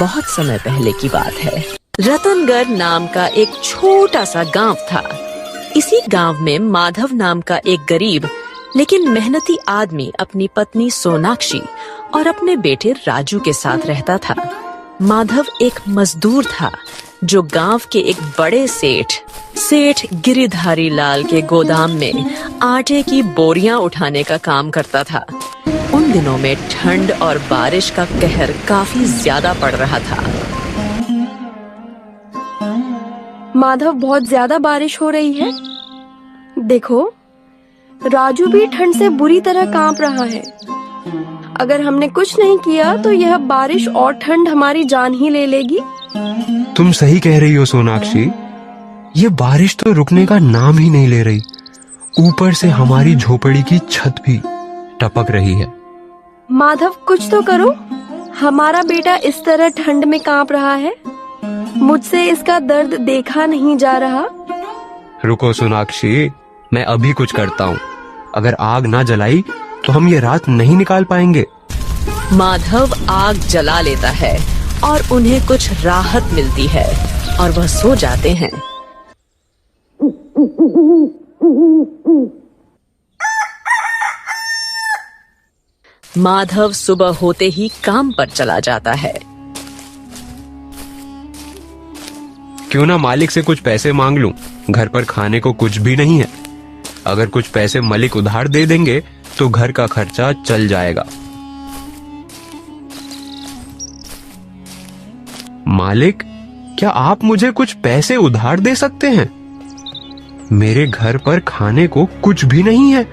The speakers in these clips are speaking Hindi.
बहुत समय पहले की बात है। रतनगढ़ नाम का एक छोटा सा गांव था। इसी गांव में माधव नाम का एक गरीब लेकिन मेहनती आदमी अपनी पत्नी सोनाक्षी और अपने बेटे राजू के साथ रहता था। माधव एक मजदूर था जो गांव के एक बड़े सेठ गिरिधारी लाल के गोदाम में आटे की बोरियां उठाने का काम करता था। उन दिनों में ठंड और बारिश का कहर काफी ज्यादा पड़ रहा था। माधव, बहुत ज्यादा बारिश हो रही है। देखो, राजू भी ठंड से बुरी तरह कांप रहा है। अगर हमने कुछ नहीं किया तो यह बारिश और ठंड हमारी जान ही ले लेगी। तुम सही कह रही हो सोनाक्षी, ये बारिश तो रुकने का नाम ही नहीं ले रही। ऊपर से हमारी झोपड़ी की छत भी टपक रही है। माधव, कुछ तो करो। हमारा बेटा इस तरह ठंड में कांप रहा है। मुझसे इसका दर्द देखा नहीं जा रहा। रुको सोनाक्षी, मैं अभी कुछ करता हूँ। अगर आग ना जलाई तो हम ये रात नहीं निकाल पाएंगे। माधव आग जला लेता है और उन्हें कुछ राहत मिलती है और वह सो जाते हैं। माधव सुबह होते ही काम पर चला जाता है। क्यों ना मालिक से कुछ पैसे मांग लूं, घर पर खाने को कुछ भी नहीं है। अगर कुछ पैसे मालिक उधार दे देंगे तो घर का खर्चा चल जाएगा। मालिक, क्या आप मुझे कुछ पैसे उधार दे सकते हैं? मेरे घर पर खाने को कुछ भी नहीं है।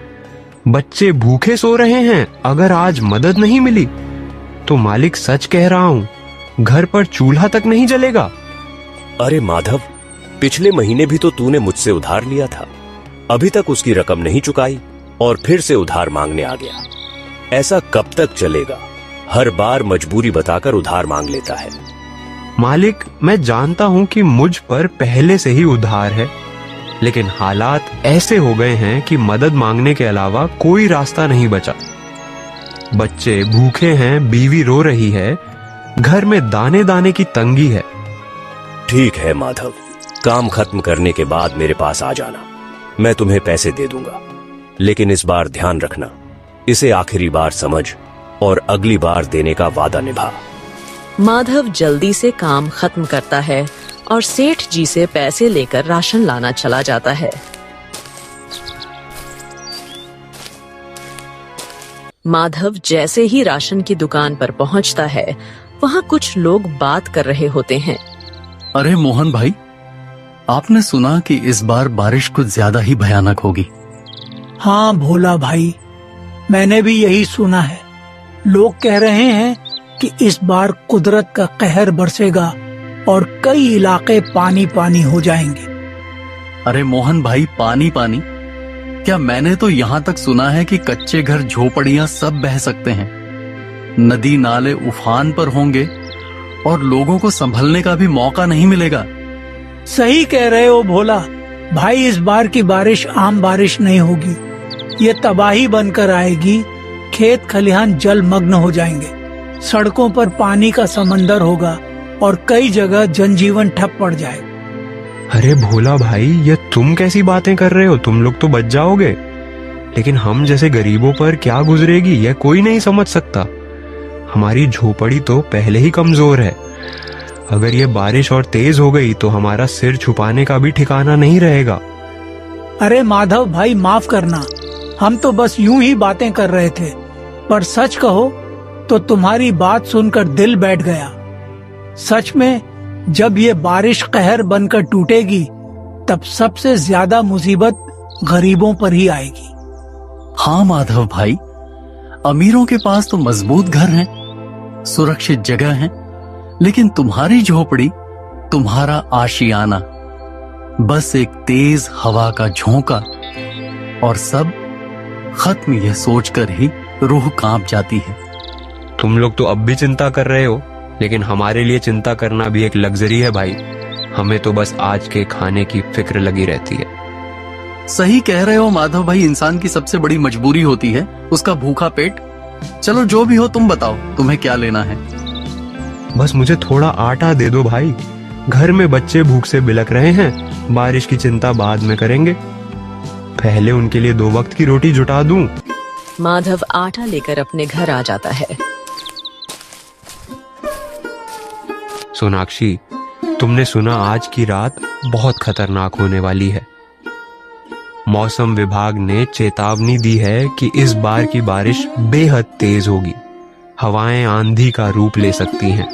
बच्चे भूखे सो रहे हैं। अगर आज मदद नहीं मिली तो मालिक, सच कह रहा हूं, घर पर चूल्हा तक नहीं जलेगा। अरे माधव, पिछले महीने भी तो तूने मुझसे उधार लिया था। अभी तक उसकी रकम नहीं चुकाई और फिर से उधार मांगने आ गया। ऐसा कब तक चलेगा? हर बार मजबूरी बताकर उधार मांग लेता है। मालिक, मैं जानता हूं कि मुझ पर पहले से ही उधार है, लेकिन हालात ऐसे हो गए हैं कि मदद मांगने के अलावा कोई रास्ता नहीं बचा। बच्चे भूखे हैं, बीवी रो रही है, घर में दाने दाने की तंगी है। ठीक है माधव, काम खत्म करने के बाद मेरे पास आ जाना। मैं तुम्हें पैसे दे दूंगा, लेकिन इस बार ध्यान रखना, इसे आखिरी बार समझ और अगली बार देने का वादा निभा। माधव जल्दी से काम खत्म करता है और सेठ जी से पैसे लेकर राशन लाना चला जाता है। माधव जैसे ही राशन की दुकान पर पहुंचता है, वहां कुछ लोग बात कर रहे होते हैं। अरे मोहन भाई, आपने सुना कि इस बार बारिश कुछ ज्यादा ही भयानक होगी। हाँ भोला भाई, मैंने भी यही सुना है। लोग कह रहे हैं कि इस बार कुदरत का कहर बरसेगा और कई इलाके पानी पानी हो जाएंगे। अरे मोहन भाई, पानी पानी क्या? मैंने तो यहाँ तक सुना है कि कच्चे घर, झोपड़ियां सब बह सकते हैं। नदी नाले उफान पर होंगे और लोगों को संभलने का भी मौका नहीं मिलेगा। सही कह रहे हो भोला भाई, इस बार की बारिश आम बारिश नहीं होगी। ये तबाही बनकर आएगी। खेत खलिहान जलमग्न हो जाएंगे, सड़कों पर पानी का समंदर होगा और कई जगह जनजीवन ठप पड़ जाए। अरे भोला भाई, ये तुम कैसी बातें कर रहे हो? तुम लोग तो बच जाओगे, लेकिन हम जैसे गरीबों पर क्या गुजरेगी यह कोई नहीं समझ सकता। हमारी झोपड़ी तो पहले ही कमजोर है। अगर ये बारिश और तेज हो गई तो हमारा सिर छुपाने का भी ठिकाना नहीं रहेगा। अरे माधव भाई, माफ करना, हम तो बस यूं ही बातें कर रहे थे। पर सच कहो तो तुम्हारी बात सुनकर दिल बैठ गया। सच में जब ये बारिश कहर बनकर टूटेगी तब सबसे ज्यादा मुसीबत गरीबों पर ही आएगी। हाँ माधव भाई, अमीरों के पास तो मजबूत घर हैं, सुरक्षित जगह है, लेकिन तुम्हारी झोपड़ी, तुम्हारा आशियाना, बस एक तेज हवा का झोंका और सब खत्म, यह सोचकर ही रूह कांप जाती है। तुम लोग तो अब भी चिंता कर रहे हो, लेकिन हमारे लिए चिंता करना भी एक लग्जरी है भाई। हमें तो बस आज के खाने की फिक्र लगी रहती है। सही कह रहे हो माधव भाई, इंसान की सबसे बड़ी मजबूरी होती है उसका भूखा पेट। चलो जो भी हो तुम बताओ, तुम्हें क्या लेना है? बस मुझे थोड़ा आटा दे दो भाई। घर में बच्चे भूख से बिलक रहे हैं, बारिश की चिंता बाद में करेंगे, पहले उनके लिए 2 वक्त की रोटी जुटा दूं। माधव आटा लेकर अपने घर आ जाता है। सोनाक्षी, तुमने सुना आज की रात बहुत खतरनाक होने वाली है। मौसम विभाग ने चेतावनी दी है कि इस बार की बारिश बेहद तेज होगी, हवाएं आंधी का रूप ले सकती हैं।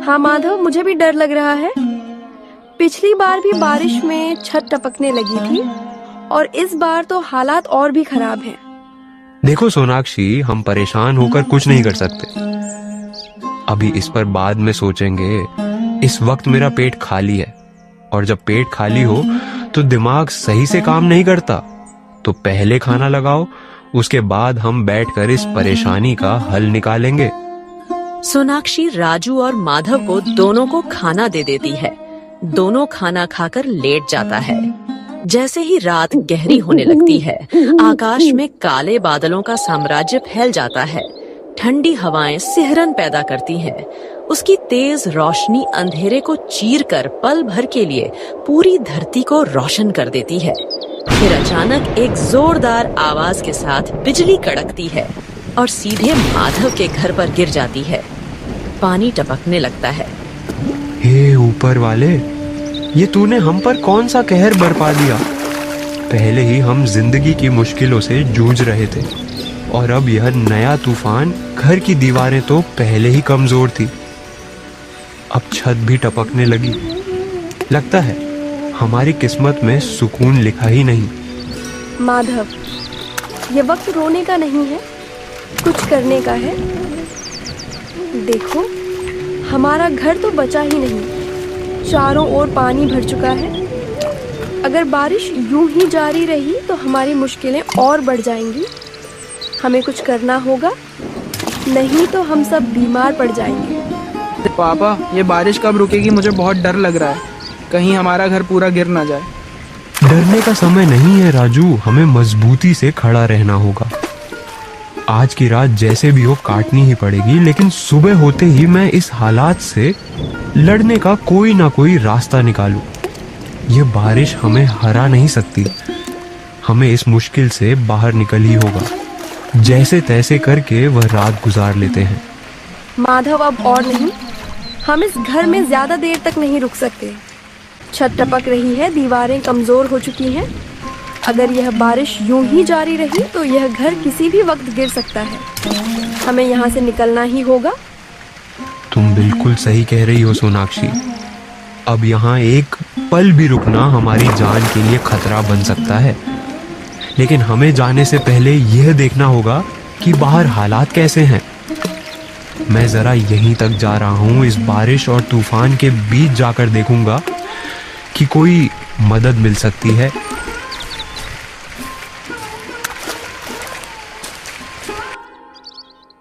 हाँ माधव, मुझे भी डर लग रहा है। पिछली बार भी बारिश में छत टपकने लगी थी और इस बार तो हालात और भी खराब हैं। देखो सोनाक्षी, हम परेशान होकर कुछ नहीं कर सकते। अभी इस पर बाद में सोचेंगे। इस वक्त मेरा पेट खाली है, और जब पेट खाली हो तो दिमाग सही से काम नहीं करता। तो पहले खाना लगाओ, उसके बाद हम बैठकर इस परेशानी का हल निकालेंगे। सोनाक्षी राजू और माधव को दोनों को खाना दे देती है। दोनों खाना खाकर लेट जाता है। जैसे ही रात गहरी होने लगती है, आकाश में काले बादलों का साम्राज्य फैल जाता है। ठंडी हवाएं सिहरन पैदा करती हैं। उसकी तेज रोशनी अंधेरे को चीरकर पल भर के लिए पूरी धरती को रोशन कर देती है। फिर अचानक एक जोरदार आवाज के साथ बिजली कड़कती है और सीधे माधव के घर पर गिर जाती है। पानी टपकने लगता है। हे ऊपर वाले, ये तूने हम पर कौन सा कहर बरपा दिया। पहले ही हम जिंदगी की मुश्किलों से जूझ रहे थे, और अब यह नया तूफान। घर की दीवारें तो पहले ही कमजोर थी, अब छत भी टपकने लगी। लगता है हमारी किस्मत में सुकून लिखा ही नहीं। माधव, ये वक्त रोने का नहीं है, कुछ करने का है। देखो, हमारा घर तो बचा ही नहीं, चारों ओर पानी भर चुका है। अगर बारिश यूं ही जारी रही तो हमारी मुश्किलें और बढ़ जाएंगी। हमें कुछ करना होगा, नहीं तो हम सब बीमार पड़ जाएंगे। पापा, ये बारिश कब रुकेगी? मुझे बहुत डर लग रहा है, कहीं हमारा घर पूरा गिर ना जाए। डरने का समय नहीं है राजू, हमें मजबूती से खड़ा रहना होगा। आज की रात जैसे भी हो काटनी ही पड़ेगी, लेकिन सुबह होते ही मैं इस हालात से लड़ने का कोई ना कोई रास्ता निकालूं। ये बारिश हमें हरा नहीं सकती, हमें इस मुश्किल से बाहर निकल ही होगा। जैसे तैसे करके वह रात गुजार लेते हैं। माधव, अब और नहीं, हम इस घर में ज्यादा देर तक नहीं रुक सकते। छत टपक रही है, दीवारें कमजोर हो चुकी हैं। अगर यह बारिश यूं ही जारी रही तो यह घर किसी भी वक्त गिर सकता है। हमें यहाँ से निकलना ही होगा। तुम बिल्कुल सही कह रही हो सोनाक्षी। अब यहाँ एक पल भी रुकना हमारी जान के लिए खतरा बन सकता है। लेकिन हमें जाने से पहले यह देखना होगा कि बाहर हालात कैसे हैं। मैं जरा यहीं तक जा रहा हूँ, इस बारिश और तूफान के बीच जाकर देखूंगा कि कोई मदद मिल सकती है।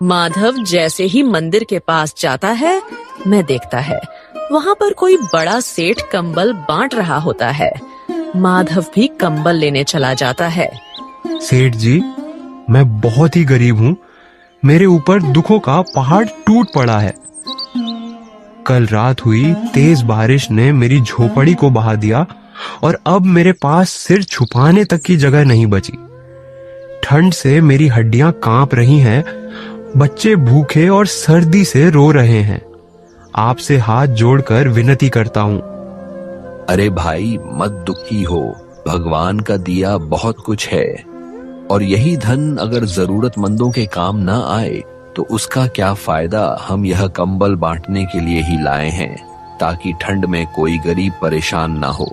माधव जैसे ही मंदिर के पास जाता है, मैं देखता है वहाँ पर कोई बड़ा सेठ कंबल बांट रहा होता है। माधव भी कंबल लेने चला जाता है। सेठ जी, मैं बहुत ही गरीब हूँ, मेरे ऊपर दुखों का पहाड़ टूट पड़ा है। कल रात हुई तेज बारिश ने मेरी झोपड़ी को बहा दिया, और अब मेरे पास सिर छुपाने तक की जगह नहीं बची। ठंड से मेरी हड्डियां कांप रही हैं, बच्चे भूखे और सर्दी से रो रहे हैं। आपसे हाथ जोड़कर विनती करता हूँ। अरे भाई, मत दुखी हो, भगवान का दिया बहुत कुछ है, और यही धन अगर जरूरतमंदों के काम ना आए तो उसका क्या फायदा। हम यह कंबल बांटने के लिए ही लाए हैं, ताकि ठंड में कोई गरीब परेशान ना हो।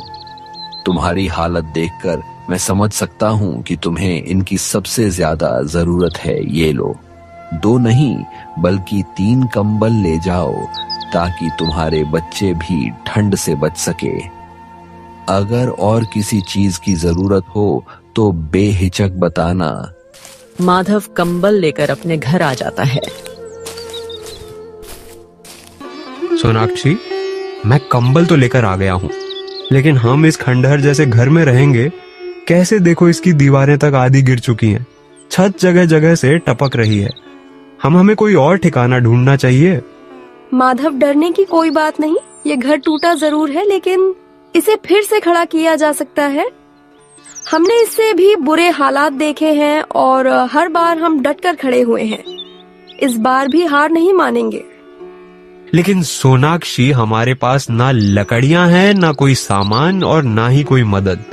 तुम्हारी हालत देखकर मैं समझ सकता हूँ कि तुम्हें इनकी सबसे ज्यादा जरूरत है। ये लो, 2 नहीं बल्कि 3 कंबल ले जाओ, ताकि तुम्हारे बच्चे भी ठंड से बच सके। अगर और किसी चीज की जरूरत हो तो बेहिचक बताना। माधव कंबल लेकर अपने घर आ जाता है। सोनाक्षी, मैं कंबल तो लेकर आ गया हूँ, लेकिन हम इस खंडहर जैसे घर में रहेंगे कैसे? देखो, इसकी दीवारें तक आधी गिर चुकी हैं, छत जगह जगह से टपक रही है। हमें कोई और ठिकाना ढूंढना चाहिए। माधव, डरने की कोई बात नहीं। ये घर टूटा जरूर है, लेकिन इसे फिर से खड़ा किया जा सकता है। हमने इससे भी बुरे हालात देखे हैं और हर बार हम डटकर खड़े हुए हैं। इस बार भी हार नहीं मानेंगे। लेकिन सोनाक्षी, हमारे पास ना लकड़ियां हैं, ना कोई सामान और ना ही कोई मदद।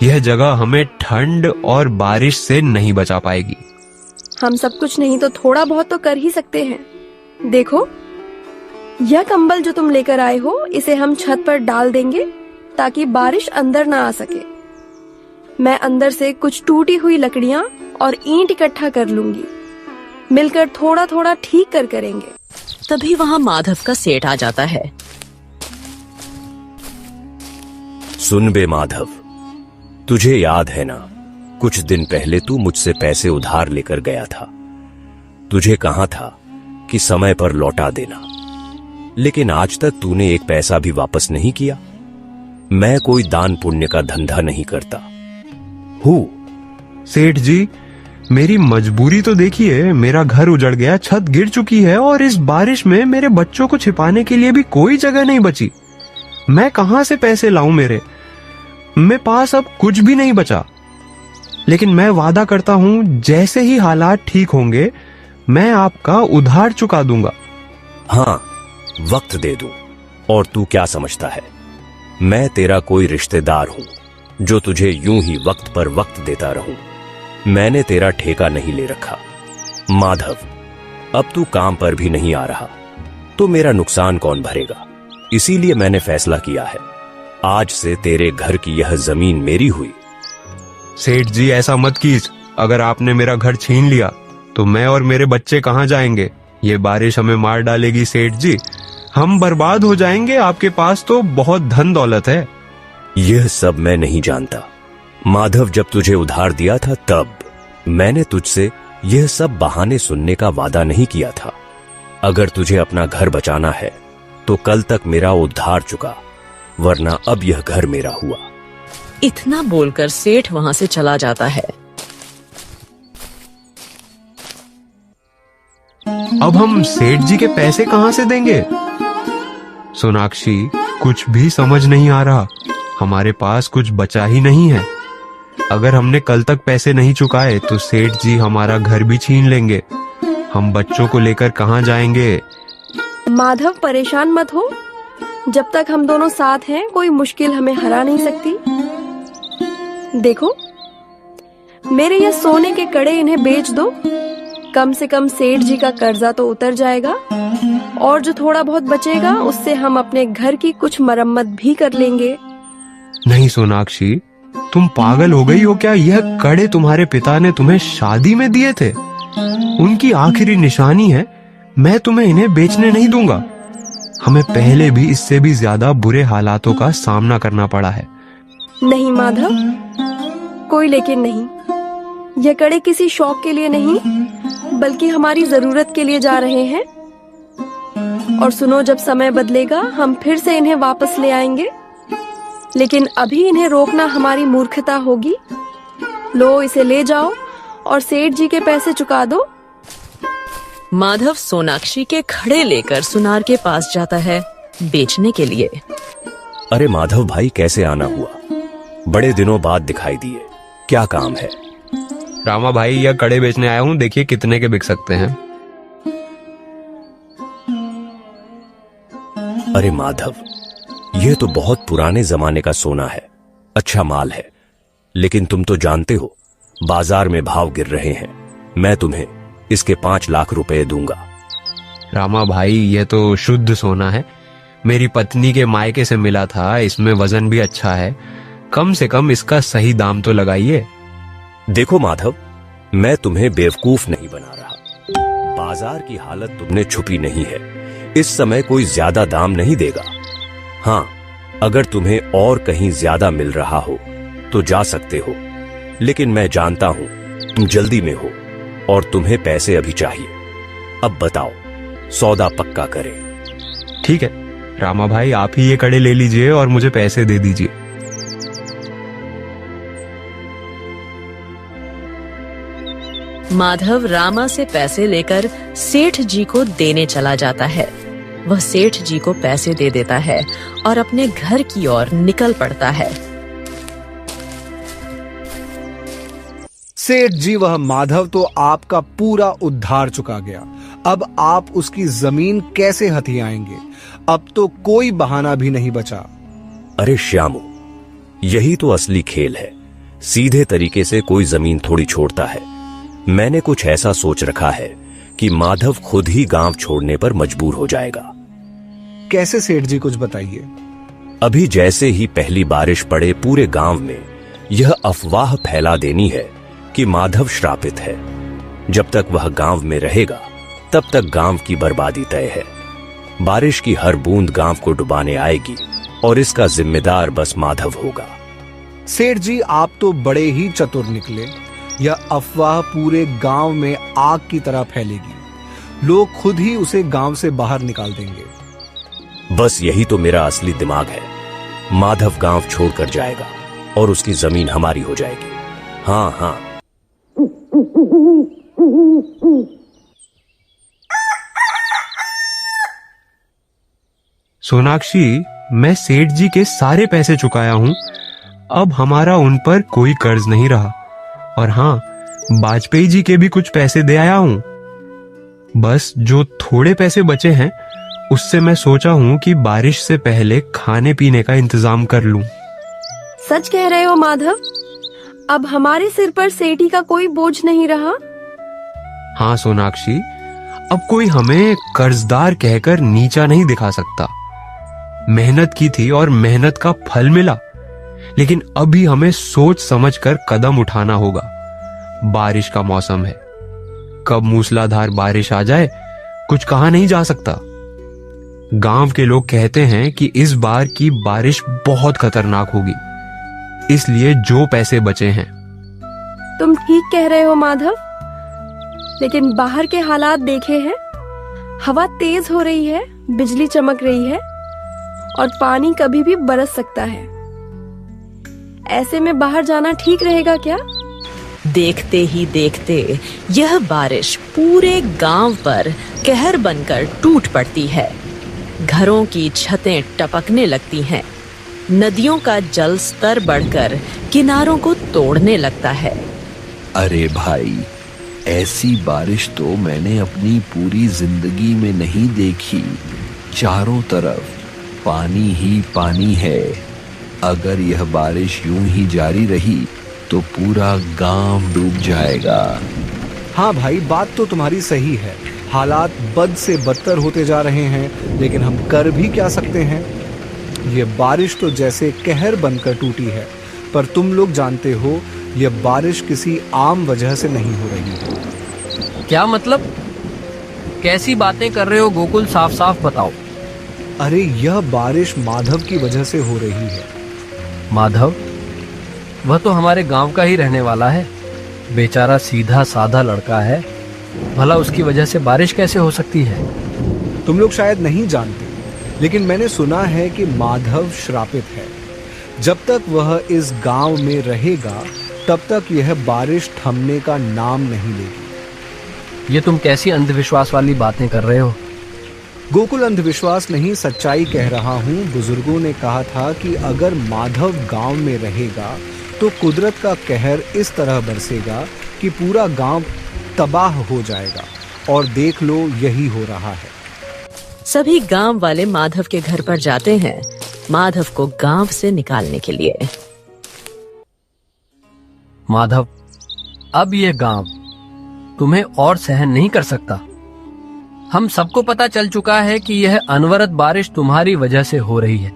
यह जगह हमें ठंड और बारिश से नहीं बचा पाएगी। हम सब कुछ नहीं तो थोड़ा बहुत तो कर ही सकते हैं। देखो, यह कंबल जो तुम लेकर आए हो, इसे हम छत पर डाल देंगे ताकि बारिश अंदर ना आ सके। मैं अंदर से कुछ टूटी हुई लकड़ियां और ईंट इकट्ठा कर लूंगी। मिलकर थोड़ा थोड़ा ठीक कर करेंगे। तभी वहाँ माधव का सेठ आ जाता है। सुन बे माधव, तुझे याद है ना, कुछ दिन पहले तू मुझसे पैसे उधार लेकर गया था। तुझे कहा था कि समय पर लौटा देना, लेकिन आज तक तूने एक पैसा भी वापस नहीं किया। मैं कोई दान पुण्य का धंधा नहीं करता हूँ। सेठ जी, मेरी मजबूरी तो देखिए। मेरा घर उजड़ गया, छत गिर चुकी है और इस बारिश में मेरे बच्चों को छिपाने के लिए भी कोई जगह नहीं बची। मैं कहां से पैसे लाऊं? मेरे पास अब कुछ भी नहीं बचा। लेकिन मैं वादा करता हूं, जैसे ही हालात ठीक होंगे मैं आपका उधार चुका दूंगा। हाँ, वक्त दे दूं। और तू क्या समझता है, मैं तेरा कोई रिश्तेदार हूं जो तुझे यूं ही वक्त पर वक्त देता रहूं? मैंने तेरा ठेका नहीं ले रखा। माधव, अब तू काम पर भी नहीं आ रहा तो मेरा नुकसान कौन भरेगा? इसीलिए मैंने फैसला किया है, आज से तेरे घर की यह जमीन मेरी हुई। सेठ जी, ऐसा मत कीजिए। अगर आपने मेरा घर छीन लिया तो मैं और मेरे बच्चे कहां जाएंगे? ये बारिश हमें मार डालेगी सेठ जी। हम बर्बाद हो जाएंगे। आपके पास तो बहुत धन दौलत है। यह सब मैं नहीं जानता। माधव, जब तुझे उधार दिया था तब मैंने तुझसे यह सब बहाने सुनने का वादा नहीं किया था। अगर तुझे अपना घर बचाना है तो कल तक मेरा उधार चुका, वरना अब यह घर मेरा हुआ। इतना बोलकर सेठ वहाँ से चला जाता है। अब हम सेठ जी के पैसे कहां से देंगे? सोनाक्षी, कुछ भी समझ नहीं आ रहा। हमारे पास कुछ बचा ही नहीं है। अगर हमने कल तक पैसे नहीं चुकाए तो सेठ जी हमारा घर भी छीन लेंगे। हम बच्चों को लेकर कहां जाएंगे? माधव, परेशान मत हो। जब तक हम दोनों साथ हैं, कोई मुश्किल हमें हरा नहीं सकती। देखो, मेरे ये सोने के कड़े, इन्हें बेच दो। कम से कम सेठ जी का कर्जा तो उतर जाएगा और जो थोड़ा बहुत बचेगा उससे हम अपने घर की कुछ मरम्मत भी कर लेंगे। नहीं सोनाक्षी, तुम पागल हो गई हो क्या? यह कड़े तुम्हारे पिता ने तुम्हें शादी में दिए थे। उनकी आखिरी निशानी है। मैं तुम्हें इन्हें बेचने नहीं दूंगा। हमें पहले भी इससे भी ज्यादा बुरे हालातों का सामना करना पड़ा है। नहीं माधव, कोई लेकिन नहीं। ये कड़े किसी शौक के लिए नहीं, बल्कि हमारी जरूरत के लिए जा रहे हैं। और सुनो, जब समय बदलेगा हम फिर से इन्हें वापस ले आएंगे। लेकिन अभी इन्हें रोकना हमारी मूर्खता होगी। लो, इसे ले जाओ और सेठ जी के पैसे चुका दो। माधव सोनाक्षी के खड़े लेकर सुनार के पास जाता है बेचने के लिए। अरे माधव भाई, कैसे आना हुआ? बड़े दिनों बाद दिखाई दिए। क्या काम है? रामा भाई, यह कड़े बेचने आया हूँ। देखिए कितने के बिक सकते हैं। अरे माधव, यह तो बहुत पुराने जमाने का सोना है। अच्छा माल है, लेकिन तुम तो जानते हो बाजार में भाव गिर रहे हैं। मैं तुम्हें इसके 5 लाख रुपए दूंगा। रामा भाई, यह तो शुद्ध सोना है। मेरी पत्नी के मायके से मिला था। इसमें वजन भी अच्छा है। कम से कम इसका सही दाम तो लगाइए। देखो माधव, मैं तुम्हें बेवकूफ नहीं बना रहा। बाजार की हालत तुमने छुपी नहीं है। इस समय कोई ज्यादा दाम नहीं देगा। हाँ, अगर तुम्हें और कहीं ज्यादा मिल रहा हो तो जा सकते हो, लेकिन मैं जानता हूं तुम जल्दी में हो और तुम्हें पैसे अभी चाहिए। अब बताओ, सौदा पक्का करें। ठीक है रामा भाई, आप ही ये कड़े ले लीजिए और मुझे पैसे दे दीजिए। माधव रामा से पैसे लेकर सेठ जी को देने चला जाता है। वह सेठ जी को पैसे दे देता है और अपने घर की ओर निकल पड़ता है। सेठ जी, वह माधव तो आपका पूरा उद्धार चुका गया। अब आप उसकी जमीन कैसे हथियाएंगे? अब तो कोई बहाना भी नहीं बचा। अरे श्यामू, यही तो असली खेल है। सीधे तरीके से कोई जमीन थोड़ी छोड़ता है। मैंने कुछ ऐसा सोच रखा है कि माधव खुद ही गांव छोड़ने पर मजबूर हो जाएगा। कैसे सेठ जी, कुछ बताइए। अभी जैसे ही पहली बारिश पड़े पूरे गांव में यह अफवाह फैला देनी है कि माधव श्रापित है। जब तक वह गांव में रहेगा तब तक गांव की बर्बादी तय है। बारिश की हर बूंद गांव को डुबाने आएगी और इसका जिम्मेदार बस माधव होगा। सेठ जी, आप तो बड़े ही चतुर निकले। यह अफवाह पूरे गांव में आग की तरह फैलेगी। लोग खुद ही उसे गांव से बाहर निकाल देंगे। बस यही तो मेरा असली दिमाग है। माधव गांव छोड़कर जाएगा और उसकी जमीन हमारी हो जाएगी। हाँ हाँ। सोनाक्षी, मैं सेठ जी के सारे पैसे चुकाया हूं। अब हमारा उन पर कोई कर्ज नहीं रहा। और हाँ, वाजपेयी जी के भी कुछ पैसे दे आया हूं। बस जो थोड़े पैसे बचे हैं उससे मैं सोचा हूं कि बारिश से पहले खाने पीने का इंतजाम कर लूं। सच कह रहे हो माधव? अब हमारे सिर पर सेठी का कोई बोझ नहीं रहा। हाँ सोनाक्षी, अब कोई हमें कर्जदार कहकर नीचा नहीं दिखा सकता। मेहनत की थी और मेहनत का फल मिला। लेकिन अभी हमें सोच समझकर कदम उठाना होगा। बारिश का मौसम है, कब मूसलाधार बारिश आ जाए कुछ कहा नहीं जा सकता। गांव के लोग कहते हैं कि इस बार की बारिश बहुत खतरनाक होगी, इसलिए जो पैसे बचे हैं। तुम ठीक कह रहे हो माधव, लेकिन बाहर के हालात देखे हैं। हवा तेज हो रही है, बिजली चमक रही है और पानी कभी भी बरस सकता है। ऐसे में बाहर जाना ठीक रहेगा क्या? देखते ही देखते यह बारिश पूरे गांव पर कहर बनकर टूट पड़ती है। घरों की छतें टपकने लगती हैं। नदियों का जल स्तर बढ़कर किनारों को तोड़ने लगता है। अरे भाई, ऐसी बारिश तो मैंने अपनी पूरी जिंदगी में नहीं देखी। चारों तरफ पानी ही पानी है। अगर यह बारिश यूं ही जारी रही तो पूरा गांव डूब जाएगा। हाँ भाई, बात तो तुम्हारी सही है। हालात बद से बदतर होते जा रहे हैं, लेकिन हम कर भी क्या सकते हैं। ये बारिश तो जैसे कहर बनकर टूटी है, पर तुम लोग जानते हो यह बारिश किसी आम वजह से नहीं हो रही है। क्या मतलब? कैसी बातें कर रहे हो गोकुल, साफ साफ बताओ। अरे, यह बारिश माधव की वजह से हो रही है। माधव? वह तो हमारे गांव का ही रहने वाला है। बेचारा सीधा साधा लड़का है, भला उसकी वजह से बारिश कैसे हो सकती है? तुम लोग शायद नहीं जानते, लेकिन मैंने सुना है कि माधव श्रापित है। जब तक वह इस गांव में रहेगा तब तक यह बारिश थमने का नाम नहीं लेगी। ये तुम कैसी अंधविश्वास वाली बातें कर रहे हो? गोकुल, अंधविश्वास नहीं, सच्चाई कह रहा हूँ। बुजुर्गों ने कहा था कि अगर माधव गांव में रहेगा तो कुदरत का कहर इस तरह बरसेगा कि पूरा गांव तबाह हो जाएगा। और देख लो, यही हो रहा है। सभी गांव वाले माधव के घर पर जाते हैं, माधव को गांव से निकालने के लिए। माधव, अब यह गांव तुम्हें और सहन नहीं कर सकता। हम सबको पता चल चुका है कि यह अनवरत बारिश तुम्हारी वजह से हो रही है।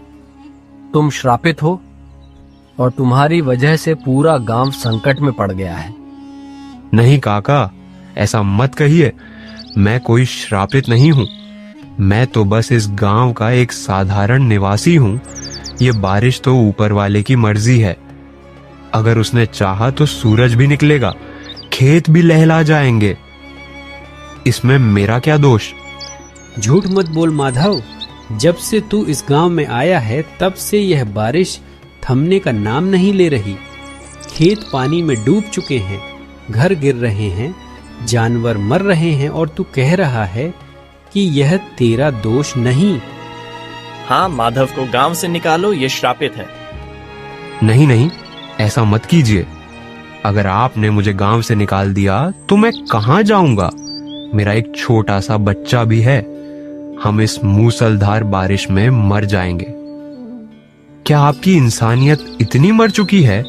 तुम श्रापित हो और तुम्हारी वजह से पूरा गांव संकट में पड़ गया है। नहीं काका, ऐसा मत कहिए। मैं कोई श्रापित नहीं हूँ। मैं तो बस इस गांव का एक साधारण निवासी हूँ। ये बारिश तो ऊपर वाले की मर्जी है। अगर उसने चाहा तो सूरज भी निकलेगा, खेत भी लहला जाएंगे। इसमें मेरा क्या दोष? झूठ मत बोल माधव। जब से तू इस गांव में आया है तब से यह बारिश थमने का नाम नहीं ले रही। खेत पानी में डूब चुके हैं, घर गिर रहे हैं, जानवर मर रहे हैं और तू कह रहा है कि यह तेरा दोष नहीं। हाँ, माधव को गांव से निकालो, ये श्रापित है। नहीं नहीं, ऐसा मत कीजिए। अगर आपने मुझे गांव से निकाल दिया तो मैं कहां जाऊंगा? मेरा एक छोटा सा बच्चा भी है। हम इस मूसलधार बारिश में मर जाएंगे। क्या आपकी इंसानियत इतनी मर चुकी है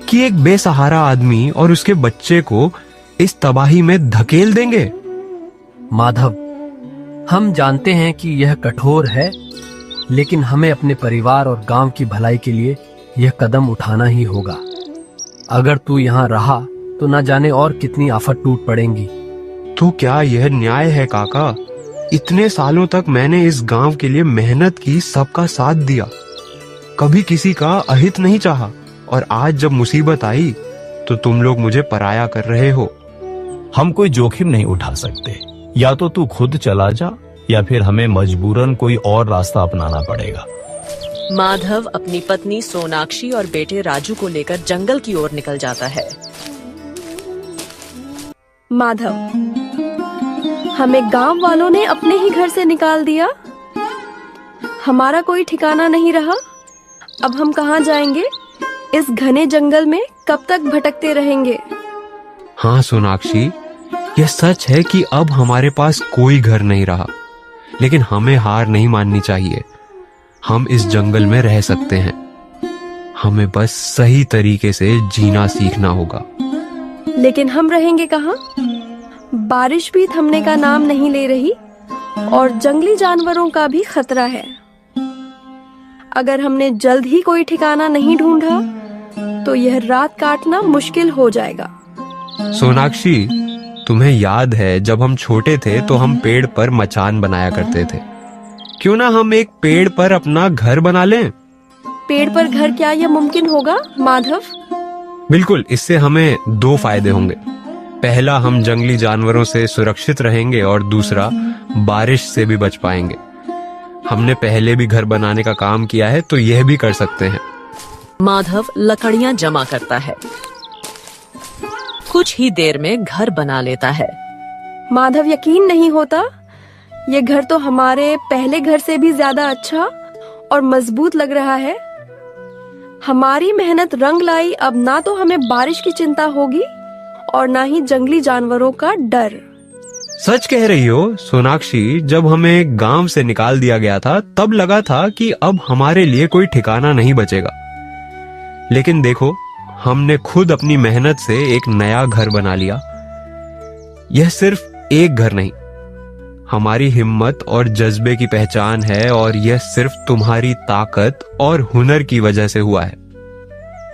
कि एक बेसहारा आदमी और उसके बच्चे को इस तबाही में धकेल देंगे? माधव, हम जानते हैं कि यह कठोर है, लेकिन हमें अपने परिवार और गांव की भलाई के लिए यह कदम उठाना ही होगा। अगर तू यहाँ रहा तो न जाने और कितनी आफत टूट पड़ेंगी। तो क्या यह न्याय है काका? इतने सालों तक मैंने इस गांव के लिए मेहनत की, सबका साथ दिया, कभी किसी का अहित नहीं चाहा, और आज जब मुसीबत आई तो तुम लोग मुझे पराया कर रहे हो। हम कोई जोखिम नहीं उठा सकते। या तो तू खुद चला जा या फिर हमें मजबूरन कोई और रास्ता अपनाना पड़ेगा। माधव अपनी पत्नी सोनाक्षी और बेटे राजू को लेकर जंगल की ओर निकल जाता है। माधव, हमें गांव वालों ने अपने ही घर से निकाल दिया। हमारा कोई ठिकाना नहीं रहा। अब हम कहाँ जाएंगे? इस घने जंगल में कब तक भटकते रहेंगे? हाँ सोनाक्षी, यह सच है कि अब हमारे पास कोई घर नहीं रहा, लेकिन हमें हार नहीं माननी चाहिए। हम इस जंगल में रह सकते हैं। हमें बस सही तरीके से जीना सीखना होगा। लेकिन हम रहेंगे कहाँ? बारिश भी थमने का नाम नहीं ले रही और जंगली जानवरों का भी खतरा है। अगर हमने जल्द ही कोई ठिकाना नहीं ढूंढा तो यह रात काटना मुश्किल हो जाएगा। सोनाक्षी, तुम्हें याद है जब हम छोटे थे तो हम पेड़ पर मचान बनाया करते थे। क्यों ना हम एक पेड़ पर अपना घर बना लें? पेड़ पर घर क्या यह मुमकिन होगा माधव? बिल्कुल, इससे हमें दो फायदे होंगे। पहला, हम जंगली जानवरों से सुरक्षित रहेंगे और दूसरा, बारिश से भी बच पाएंगे। हमने पहले भी घर बनाने का काम किया है तो यह भी कर सकते हैं। माधव लकड़ियां जमा करता है। कुछ ही देर में घर बना लेता है। माधव, यकीन नहीं होता, ये घर तो हमारे पहले घर से भी ज्यादा अच्छा और मजबूत लग रहा है। हमारी मेहनत रंग लाई। अब ना तो हमें बारिश की चिंता होगी और ना ही जंगली जानवरों का डर। सच कह रही हो सोनाक्षी। जब हमें गांव से निकाल दिया गया था तब लगा था कि अब हमारे लिए कोई ठिकाना नहीं बचेगा, लेकिन देखो, हमने खुद अपनी मेहनत से एक नया घर बना लिया। यह सिर्फ एक घर नहीं, हमारी हिम्मत और जज्बे की पहचान है, और यह सिर्फ तुम्हारी ताकत और हुनर की वजह से हुआ है।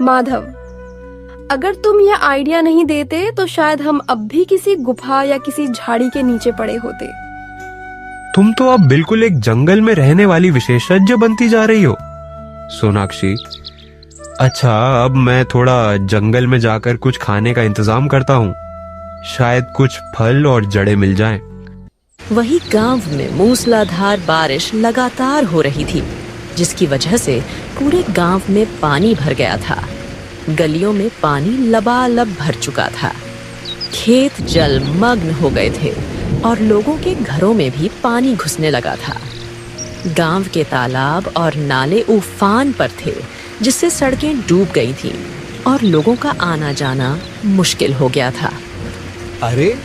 माधव, अगर तुम यह आइडिया नहीं देते तो शायद हम अब भी किसी गुफा या किसी झाड़ी के नीचे पड़े होते। तुम तो अब बिल्कुल एक जंगल में रहने वाली विशेषज्ञ बनती जा रही हो सोनाक्षी। अच्छा, अब मैं थोड़ा जंगल में जाकर कुछ खाने का इंतजाम करता हूँ। शायद कुछ फल और जड़ें मिल जाएं। वही गांव में मूसलाधार बारिश लगातार हो रही थी, जिसकी वजह से पूरे गांव में पानी भर गया था। गलियों में पानी लबालब भर चुका था। खेत जलमग्न हो गए थे और लोगों के घरों में भी पानी घुसने लगा था। गांव के तालाब और नाले उफान पर थे, जिससे सड़कें डूब गई थीं और लोगों का आना जाना मुश्किल हो गया था। अरे,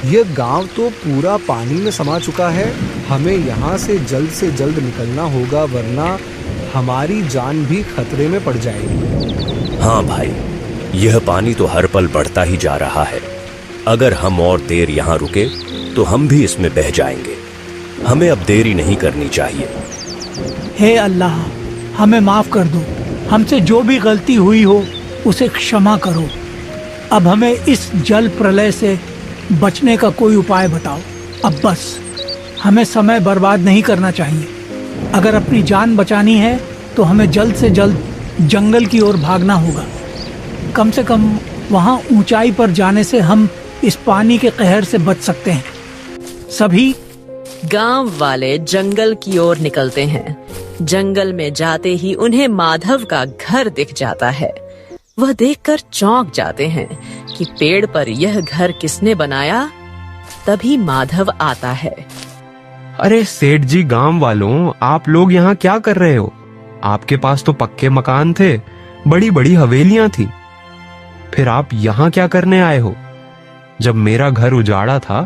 यह गांव तो पूरा पानी में समा चुका है। हमें यहाँ से जल्द निकलना होगा, वरना हमारी जान भी खतरे में पड़ जाएगी। हाँ भाई, यह पानी तो हर पल बढ़ता ही जा रहा है। अगर हम और देर यहाँ रुके तो हम भी इसमें बह जाएंगे। हमें अब देरी नहीं करनी चाहिए। हे अल्लाह, हमें माफ कर दो। हमसे जो भी गलती हुई हो उसे क्षमा करो। अब हमें इस जल प्रलय से बचने का कोई उपाय बताओ। अब बस हमें समय बर्बाद नहीं करना चाहिए। अगर अपनी जान बचानी है तो हमें जल्द से जल्द जंगल की ओर भागना होगा। कम से कम वहां ऊंचाई पर जाने से हम इस पानी के कहर से बच सकते हैं। सभी गांव वाले जंगल की ओर निकलते हैं। जंगल में जाते ही उन्हें माधव का घर दिख जाता है। वह देखकर चौंक जाते हैं कि पेड़ पर यह घर किसने बनाया। तभी माधव आता है। अरे सेठ जी, गांव वालों, आप लोग यहाँ क्या कर रहे हो? आपके पास तो पक्के मकान थे, बड़ी बड़ी हवेलियां थी, फिर आप यहाँ क्या करने आए हो? जब मेरा घर उजाड़ा था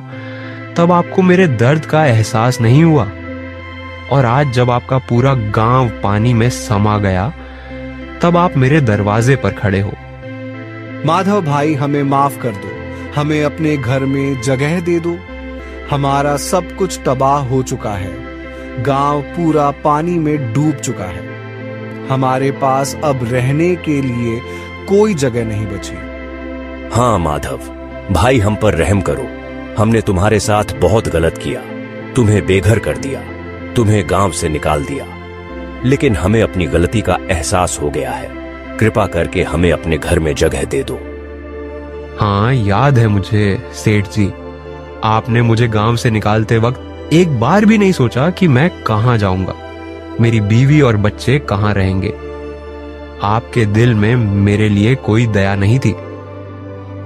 तब आपको मेरे दर्द का एहसास नहीं हुआ, और आज जब आपका पूरा गांव पानी में समा गया तब आप मेरे दरवाजे पर खड़े हो। माधव भाई, हमें माफ कर दो, हमें अपने घर में जगह दे दो। हमारा सब कुछ तबाह हो चुका है, गांव पूरा पानी में डूब चुका है, हमारे पास अब रहने के लिए कोई जगह नहीं बची। हाँ माधव भाई, हम पर रहम करो। हमने तुम्हारे साथ बहुत गलत किया, तुम्हें बेघर कर दिया, तुम्हें गांव से निकाल दिया, लेकिन हमें अपनी गलती का एहसास हो गया है। कृपा करके हमें अपने घर में जगह दे दो। हाँ, याद है मुझे सेठ जी, आपने मुझे गांव से निकालते वक्त एक बार भी नहीं सोचा कि मैं कहां जाऊंगा, मेरी बीवी और बच्चे कहां रहेंगे। आपके दिल में मेरे लिए कोई दया नहीं थी।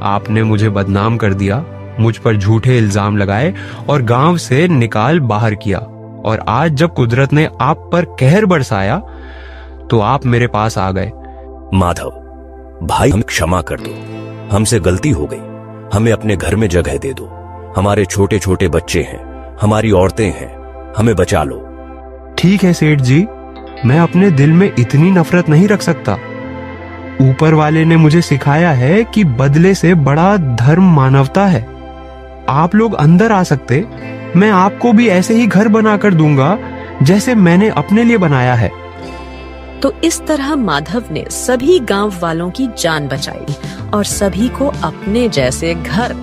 आपने मुझे बदनाम कर दिया, मुझ पर झूठे इल्जाम लगाए और गांव से निकाल बाहर किया, और आज जब कुदरत ने आप पर कहर बरसाया तो आप मेरे पास आ गए। माधव भाई, हमें क्षमा कर दो, हमसे गलती हो गई, हमें अपने घर में जगह दे दो। हमारे छोटे छोटे बच्चे हैं, हमारी औरतें हैं, हमें बचा लो। ठीक है सेठ जी, मैं अपने दिल में इतनी नफरत नहीं रख सकता। ऊपर वाले ने मुझे सिखाया है कि बदले से बड़ा धर्म मानवता है। आप लोग अंदर आ सकते, मैं आपको भी ऐसे ही घर बनाकर दूंगा जैसे मैंने अपने लिए बनाया है। तो इस तरह माधव ने सभी गांव वालों की जान बचाई और सभी को अपने जैसे घर